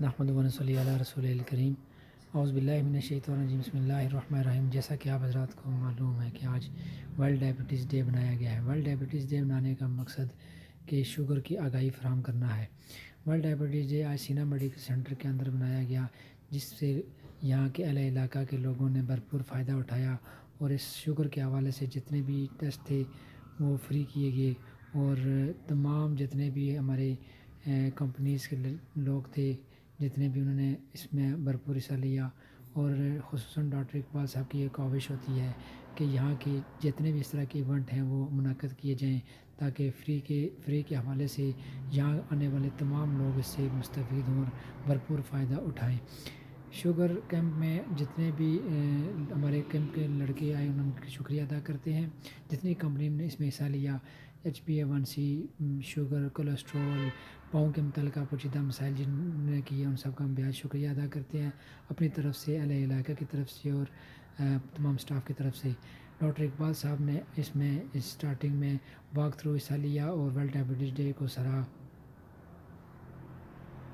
نحمد و نصلی علی رسول الکریم اعوذ باللہ من الشیطان الرجیم بسم اللہ الرحمن الرحیم۔ جیسا کہ آپ حضرات کو معلوم ہے کہ آج ورلڈ ڈائبٹیز ڈے بنایا گیا ہے۔ ورلڈ ڈائبٹیز ڈے بنانے کا مقصد کہ شوگر کی آگاہی فراہم کرنا ہے۔ ورلڈ ڈائبٹیز ڈے آج سینا میڈیکل سینٹر کے اندر بنایا گیا، جس سے یہاں کے اہل علاقہ کے لوگوں نے بھرپور فائدہ اٹھایا، اور اس شوگر کے حوالے سے جتنے بھی ٹیسٹ تھے وہ فری کیے گئے، اور تمام جتنے بھی ہمارے کمپنیز کے لوگ تھے، جتنے بھی انہوں نے اس میں بھرپور حصہ لیا۔ اور خصوصاً ڈاکٹر اقبال صاحب کی ایک کاوش ہوتی ہے کہ یہاں کے جتنے بھی اس طرح کے ایونٹ ہیں وہ منعقد کیے جائیں، تاکہ فری کے حوالے سے یہاں آنے والے تمام لوگ اس سے مستفید ہوں اور بھرپور فائدہ اٹھائیں۔ شوگر کیمپ میں جتنے بھی ہمارے کیمپ کے لڑکے آئے ان کا شکریہ ادا کرتے ہیں۔ جتنی کمپنی نے اس میں حصہ لیا، HbA1c، شوگر، کولیسٹرول، پاؤں کے متعلقہ پوشیدہ مسائل جن نے کیے، ان سب کا ہم بہت شکریہ ادا کرتے ہیں اپنی طرف سے، اہل علاقہ کی طرف سے اور تمام سٹاف کی طرف سے۔ ڈاکٹر اقبال صاحب نے اس میں اسٹارٹنگ میں واک تھرو حصہ لیا اور ورلڈ ڈائبٹیز ڈے کو سراہا۔